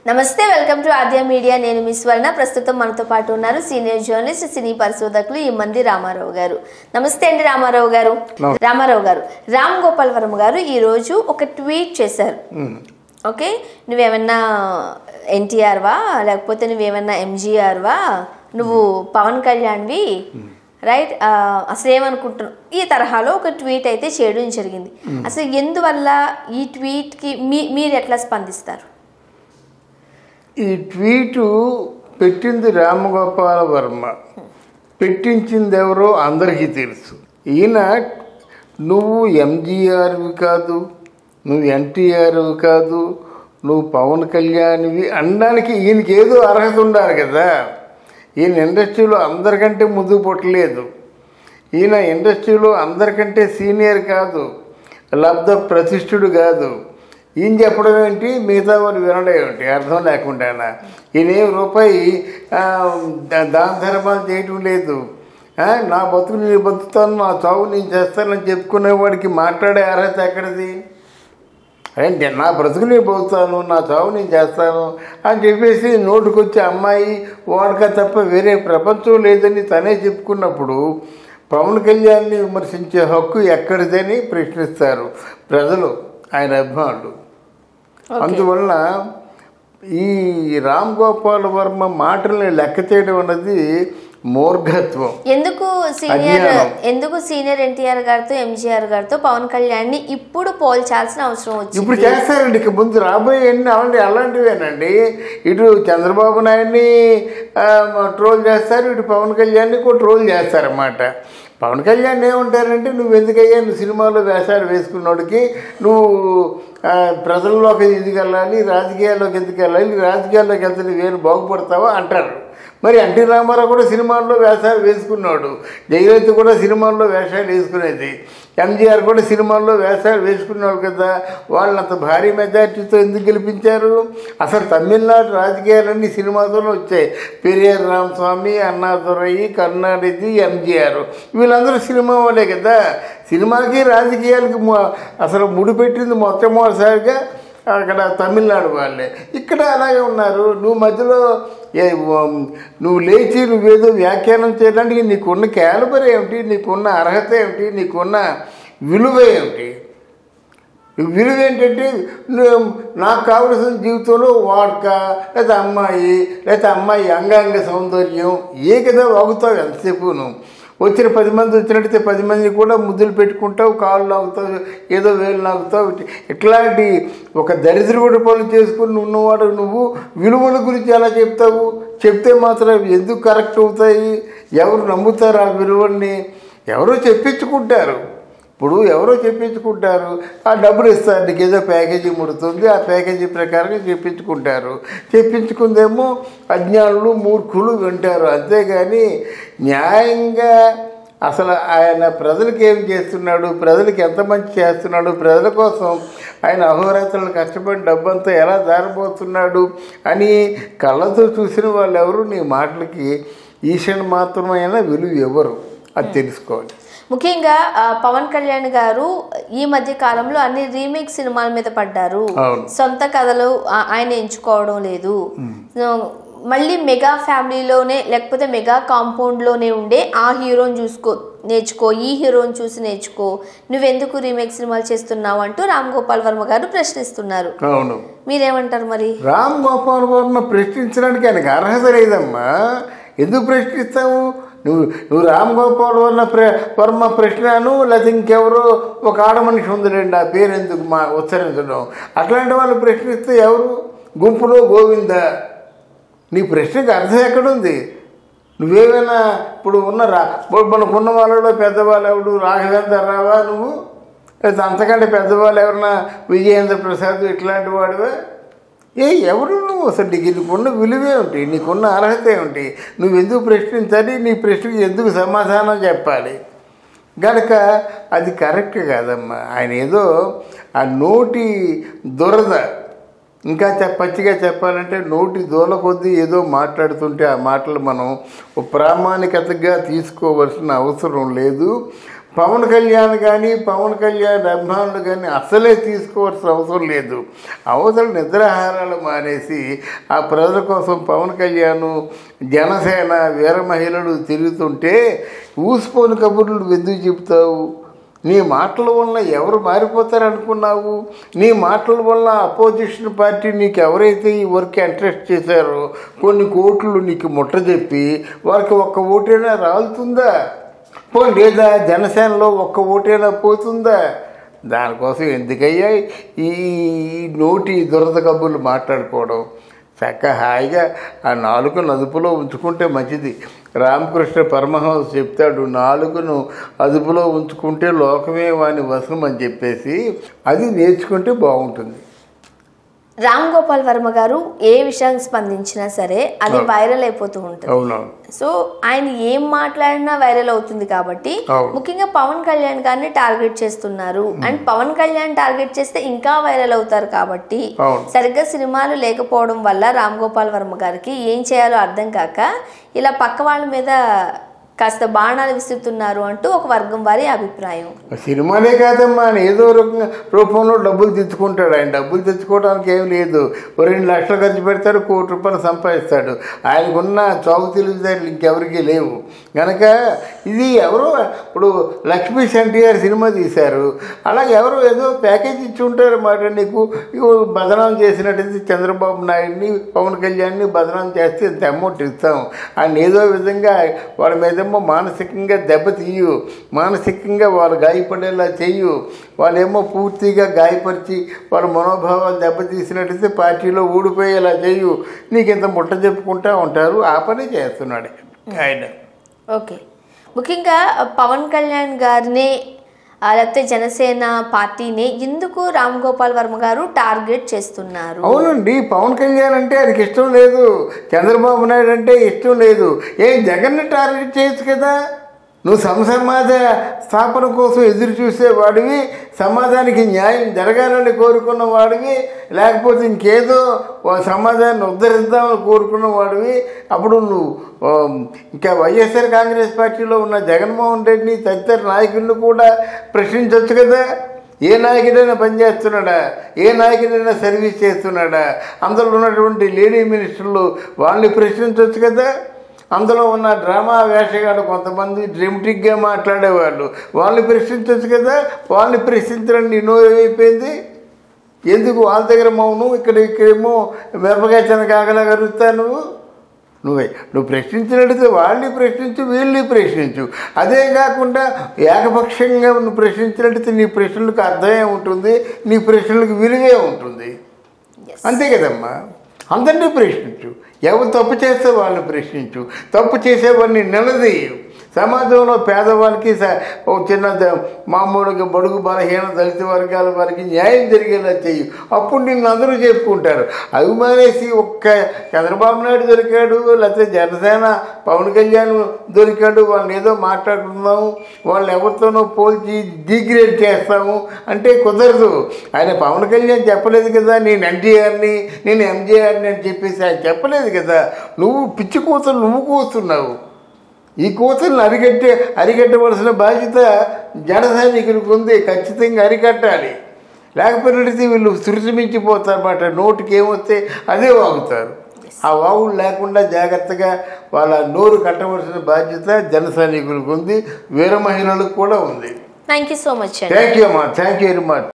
నమస్తే, welcome to Aadya media. నేను మీ స్వర్ణ. ప్రస్తుతం మనతో పాటు ఉన్నారు సీనియర్ జర్నలిస్ట్, సినీ పరిశోధకులు ఇమ్మంది రామారావు గారు. నమస్తే అండి రామారావు గారు. రామారావు గారు, రామ్ గోపాల్ వర్మ గారు ఈ రోజు ఒక ట్వీట్ చేశారు. ఓకే, నువ్వేమన్నా ఎన్టీఆర్ వా, లేకపోతే నువ్వేమన్నా ఎంజీఆర్ వా, నువ్వు పవన్ కళ్యాణ్వి, రైట్? అసలు ఏమనుకుంటున్నావు, ఈ తరహాలో ఒక ట్వీట్ అయితే చేయడం జరిగింది. అసలు ఎందువల్ల ఈ ట్వీట్కి మీరు ఎట్లా స్పందిస్తారు? ఈ ట్వీటు పెట్టింది రామగోపాల వర్మ, పెట్టించింది ఎవరో అందరికీ తెలుసు. ఈయన నువ్వు ఎంజీఆర్వి కాదు, నువ్వు ఎన్టీఆర్వి కాదు, నువ్వు పవన్ కళ్యాణ్వి అనడానికి ఈయనకి ఏదో అర్హత ఉండాలి కదా. ఈయన ఇండస్ట్రీలో అందరికంటే ముందుకు పుట్టలేదు. ఈయన ఇండస్ట్రీలో అందరికంటే సీనియర్ కాదు, లబ్ధ ప్రతిష్ఠుడు కాదు. ఈయన చెప్పడం ఏంటి, మిగతా వాళ్ళు వినడం ఏమిటి, అర్థం లేకుండానా? ఈయన రూపాయి దాన ధర్మాలు చేయటం లేదు. నా బతుకు నేను బతుకుతాను, నా చావు నేను చేస్తానని చెప్పుకునేవాడికి మాట్లాడే అర్హత ఎక్కడిది? అంటే నా బ్రతుకు నేను బతుకుతాను, నా చావు నేను చేస్తాను అని చెప్పేసి నోటుకొచ్చే అమ్మాయి వాడక తప్ప వేరే ప్రపంచం లేదని తనే చెప్పుకున్నప్పుడు పవన్ కళ్యాణ్ని విమర్శించే హక్కు ఎక్కడిదని ప్రశ్నిస్తారు ప్రజలు, ఆయన అభిమానులు. అందువలన ఈ రామ్ గోపాల్ వర్మ మాటల్ని లెక్క చేయడం అన్నది మూర్ఘత్వం. ఎందుకు సీనియర్ ఎన్టీఆర్ గారితో, ఎంజీఆర్ గారితో పవన్ కళ్యాణ్ని ఇప్పుడు పోల్చాల్సిన అవసరం వచ్చింది? ఇప్పుడు చేస్తారండి, ఇక ముందు రాబోయే అలాంటివేనండి. ఇటు చంద్రబాబు నాయుడిని ట్రోల్ చేస్తారు, ఇటు పవన్ కళ్యాణ్ని కూడా ట్రోల్ చేస్తారన్నమాట. పవన్ కళ్యాణ్ ఏమంటారంటే, నువ్వు ఎందుకయ్యా నువ్వు సినిమాలో వేషాలు వేసుకున్నోడికి నువ్వు ప్రజల్లోకి ఎందుకు వెళ్ళాలి, రాజకీయాల్లోకి ఎందుకు వెళ్ళాలి, రాజకీయాల్లోకి వెళ్తే నువ్వేను బాగుపడతావా అంటారు. మరి ఎన్టీ రామారావు కూడా సినిమాల్లో వేషాలు వేసుకున్నాడు, జయలలిత కూడా సినిమాల్లో వేషాలు వేసుకునేది, ఎంజీఆర్ కూడా సినిమాల్లో వేషాలు వేసుకున్నాడు కదా. వాళ్ళని అంత భారీ మెజార్టీతో ఎందుకు గెలిపించారు? అసలు తమిళనాడు రాజకీయాలన్నీ సినిమాతోనే వచ్చాయి. పెరియార్ రామస్వామి, అన్నాదురై, కరుణానిధి, ఎంజీఆర్ వీళ్ళందరూ సినిమా వాళ్ళే కదా. సినిమాకి రాజకీయాలకి అసలు ముడిపెట్టింది మొట్టమొదటిసారిగా అక్కడ తమిళనాడు వాళ్ళే. ఇక్కడ అలాగే ఉన్నారు. నువ్వు మధ్యలో నువ్వు లేచి నువ్వేదో వ్యాఖ్యానం చేయడానికి నీకున్న క్యాలిబర్ ఏమిటి, నీకున్న అర్హత ఏమిటి, నీకున్న విలువ ఏమిటి? విలువ ఏంటంటే నాకు కావలసిన జీవితంలో వాడక, లేదా అమ్మాయి అంగాంగ సౌందర్యం ఏ కదా వాగుతావు ఎంతసేపు. నువ్వు వచ్చిన 10 మంది వచ్చినట్టయితే 10 మంది కూడా ముద్దులు పెట్టుకుంటావు, కాళ్ళు నాగుతావు, ఏదో వేలు నాగుతావు. ఇట్లాంటి ఒక దరిద్రగుడి పనులు చేసుకుని ఉన్నవాడు నువ్వు విలువల గురించి ఎలా చెప్తావు? చెప్తే మాత్రం ఎందుకు కరెక్ట్ అవుతాయి? ఎవరు నమ్ముతారు ఆ విలువల్ని? ఎవరో చెప్పించుకుంటారు. ఇప్పుడు ఎవరో చెప్పించుకుంటారు, ఆ డబ్బులు ఇస్తారు, నీకు ఏదో ప్యాకేజీ ముడుతుంది, ఆ ప్యాకేజీ ప్రకారంగా చెప్పించుకుందేమో అజ్ఞానులు, మూర్ఖులు వింటారు. అంతేగాని న్యాయంగా అసలు ఆయన ప్రజలకు ఏం చేస్తున్నాడు, ప్రజలకు ఎంత మంచి చేస్తున్నాడు, ప్రజల కోసం ఆయన అహోరాత్రులు కష్టపడి డబ్బంతా ఎలా జారబోతున్నాడు అని కళ్ళతో చూసిన వాళ్ళు ఎవరు నీ మాటలకి ఈషన్ మాత్రమైన విలువ ఎవరు అది తెలుసుకోవాలి. ముఖ్యంగా పవన్ కళ్యాణ్ గారు ఈ మధ్య కాలంలో అన్ని రీమేక్ సినిమాల మీద పడ్డారు. సొంత కథలు ఆయన ఎంచుకోవడం లేదు. మళ్ళీ మెగా ఫ్యామిలీలోనే లేకపోతే మెగా కాంపౌండ్లోనే ఉండే ఆ హీరోని నేర్చుకో, ఈ హీరోని చూసి నేర్చుకో, నువ్వెందుకు రీమేక్ సినిమాలు చేస్తున్నావు అంటూ రామ్ గోపాల్ వర్మ గారు ప్రశ్నిస్తున్నారు. అవును, మీరేమంటారు? మరి రామ్ గోపాల్ వర్మ ప్రశ్నించడానికి ఆయనకు అర్హత లేదమ్మా. ఎందుకు ప్రశ్నిస్తావు? నువ్వు రామ్ గోపాల్ వర్మ ప్రశ్నను, లేకపోతే ఇంకెవరో ఒక ఆడమనిషి ఉందిలేండి, ఆ పేరు ఎందుకు ఉచ్చరించడం, అట్లాంటి వాళ్ళు ప్రశ్నిస్తే ఎవరు? గుంపులో గోవింద. నీ ప్రశ్నకి అర్థం ఎక్కడుంది? నువ్వేమైనా ఇప్పుడు మనకున్న వాళ్ళలో పెద్దవాళ్ళు ఎవడు? రాఘవేంద్ర రావా నువ్వు? లేదా అంతకంటే పెద్దవాళ్ళు ఎవరన్నా విజయేంద్ర ప్రసాద్ ఇట్లాంటి వాడివా? ఎవరు నువ్వు? అసలు నీకున్న విలువ ఏమిటి, నీకున్న అర్హత ఏమిటి, నువ్వెందుకు ప్రశ్నించాలి, నీ ప్రశ్నకి ఎందుకు సమాధానం చెప్పాలి? గనక అది కరెక్ట్ కాదమ్మా. ఆయన ఏదో ఆ నోటి దురద, ఇంకా పచ్చిగా చెప్పాలంటే నోటి దూల కొద్దీ ఏదో మాట్లాడుతుంటే ఆ మాటలు మనం ప్రామాణికతగా తీసుకోవాల్సిన అవసరం లేదు. పవన్ కళ్యాణ్ కానీ పవన్ కళ్యాణ్ అభిమానులు కానీ అసలే తీసుకోవాల్సిన అవసరం లేదు. అవసరం నిద్రాహారాలు మానేసి ఆ ప్రజల కోసం పవన్ కళ్యాణ్ జనసేన వీర మహిళలు తిరుగుతుంటే ఊసిపోని కబుర్లు ఎందుకు చెప్తావు? నీ మాటల వల్ల ఎవరు మారిపోతారనుకున్నావు? నీ మాటల వల్ల అపోజిషన్ పార్టీ నీకు ఎవరైతే ఈ వర్క్ ఇంట్రెస్ట్ చేశారో కొన్ని కోట్లు నీకు ముట్టజెప్పి వారికి ఒక్క ఓటైనా రాలుతుందా? లేదా జనసేనలో ఒక్క ఓటైనా పోతుందా? దానికోసం ఎందుకయ్యా ఈ నోటి దురద కబుర్లు మాట్లాడుకోవడం? చక్కగా హాయిగా ఆ నాలుకను అదుపులో ఉంచుకుంటే మంచిది. రామకృష్ణ పరమహంస చెప్తాడు, నాలుకను అదుపులో ఉంచుకుంటే లోకమే వాని వశం అని చెప్పేసి అది నేర్చుకుంటే బాగుంటుంది. రామ్ గోపాల్ వర్మ గారు ఏ విషయానికి స్పందించినా సరే అది వైరల్ అయిపోతూ ఉంటుంది. సో ఆయన ఏం మాట్లాడినా వైరల్ అవుతుంది కాబట్టి ముఖ్యంగా పవన్ కళ్యాణ్ గారిని టార్గెట్ చేస్తున్నారు. అండ్ పవన్ కళ్యాణ్ టార్గెట్ చేస్తే ఇంకా వైరల్ అవుతారు కాబట్టి సరిగ్గా సినిమాలు లేకపోవడం వల్ల రామ్ గోపాల్ వర్మ గారికి ఏం చేయాలో అర్థం కాక ఇలా పక్క వాళ్ళ మీద కాస్త బాణాలు విసురుతున్నారు అంటూ ఒక వర్గం వారి అభిప్రాయం. సినిమానే కాదమ్మా, ఏదో రూపంలో డబ్బులు తెచ్చుకుంటాడు. ఆయన డబ్బులు తెచ్చుకోవడానికి ఏం లేదు. 2 లక్షలు ఖర్చు పెడతాడు, ₹1 కోటి సంపాదిస్తాడు. ఆయనకున్న చౌక తెలివితేటలు ఇంకెవరికీ లేవు కనుక ఇది ఎవరో ఇప్పుడు లక్ష్మీ ఎన్టీఆర్ సినిమా తీశారు, అలా ఎవరో ఏదో ప్యాకేజ్ ఇచ్చి ఉంటారన్నమాట. నీకు బదనాం చేసినట్టయితే చంద్రబాబు నాయుడిని పవన్ కళ్యాణ్ని బదనాం చేస్తే ఇంత అమౌంట్ ఇస్తాం. ఆయన ఏదో విధంగా వాళ్ళ మీద మానసికంగా దెబ్బతీయు, మానసికంగా వాళ్ళు గాయపడేలా చెయ్యు. వాళ్ళేమో పూర్తిగా గాయపరిచి వాళ్ళ మనోభావాలు దెబ్బతీసినట్టయితే పార్టీలో ఊడిపోయేలా చెయ్యు. నీకు ఇంత ముట్ట చెప్పుకుంటూ ఉంటారు. ఆ పని చేస్తున్నాడు ఆయన. ఓకే, ముఖ్యంగా పవన్ కళ్యాణ్ గారిని లేకపోతే జనసేన పార్టీని ఎందుకు రామ్ గోపాల్ వర్మ గారు టార్గెట్ చేస్తున్నారు? అవునండి, పవన్ కళ్యాణ్ అంటే ఆయనకి ఇష్టం లేదు, చంద్రబాబు నాయుడు అంటే ఇష్టం లేదు. జగన్ని టార్గెట్ చేయొచ్చు కదా. నువ్వు సమాజ స్థాపన కోసం ఎదురు చూసేవాడివి, సమాజానికి న్యాయం జరగాలని కోరుకున్న వాడివి, లేకపోతే ఇంకేదో సమాజాన్ని ఉద్ధరిద్దామని కోరుకున్న వాడివి. అప్పుడు నువ్వు ఇంకా వైఎస్ఆర్ కాంగ్రెస్ పార్టీలో ఉన్న జగన్మోహన్ రెడ్డిని తదితర నాయకులను కూడా ప్రశ్నించవచ్చు కదా. ఏ నాయకుడైనా పనిచేస్తున్నాడా? ఏ నాయకుడైనా సర్వీస్ చేస్తున్నాడా? అందులో ఉన్నటువంటి లేడీ మినిస్టర్లు వాళ్ళని ప్రశ్నించవచ్చు కదా. అందులో ఉన్న డ్రామా వేషగాడు కొంతమంది డ్రమటిక్గా మాట్లాడేవాళ్ళు, వాళ్ళని ప్రశ్నించవచ్చు కదా. వాళ్ళని ప్రశ్నించడం నీ నోరైపోయింది. ఎందుకు వాళ్ళ దగ్గర మౌనం, ఇక్కడేమో మిరపకాయ చెనకాగలా కలుగుతావు. నువ్వు ప్రశ్నించినట్టయితే వాళ్ళని ప్రశ్నించు, వీళ్ళని ప్రశ్నించు. అదే కాకుండా ఏకపక్షంగా నువ్వు ప్రశ్నించినట్టయితే నీ ప్రశ్నలకు అర్థమే ఉంటుంది, నీ ప్రశ్నలకు విలువే ఉంటుంది. అంతే కదమ్మా. అందరినీ ప్రశ్నించు, ఎవరు తప్పు చేస్తే వాళ్ళని ప్రశ్నించు, తప్పు చేసేవాడిని నిలదీయు. సమాజంలో పేదవాళ్ళకి చిన్న మామూలుగా బడుగు బలహీన దళిత వర్గాల వారికి న్యాయం జరిగేలా చెయ్యి. అప్పుడు నిన్ను అందరూ చెప్పుకుంటారు. అభిమానేసి ఒక్క చంద్రబాబు నాయుడు దొరికాడు, లేకపోతే జనసేన పవన్ కళ్యాణ్ దొరికాడు, వాళ్ళని ఏదో మాట్లాడుతున్నాము, వాళ్ళని ఎవరితోనో పోల్చి డిగ్రేడ్ చేస్తాము అంటే కుదరదు. ఆయన పవన్ కళ్యాణ్ చెప్పలేదు కదా నేను ఎన్టీఆర్ని నేను ఎంజీఆర్ని అని చెప్పేసి ఆయన చెప్పలేదు కదా. నువ్వు పిచ్చి కూతురు నువ్వు కూస్తున్నావు. ఈ కూతుర్ని అరికట్టవలసిన బాధ్యత జన సైనికులకు ఉంది. ఖచ్చితంగా అరికట్టాలి. లేకపోతే వీళ్ళు సృష్టించిపోతారన్నమాట. నోటికి ఏమొస్తే అదే వాగుతారు. ఆ వాగులు లేకుండా జాగ్రత్తగా వాళ్ళ నోరు కట్టవలసిన బాధ్యత జన సైనికులకు ఉంది, వీర మహిళలకు కూడా ఉంది. Thank you so much. Thank you అమ్మా, థ్యాంక్ యూ వెరీ మచ్.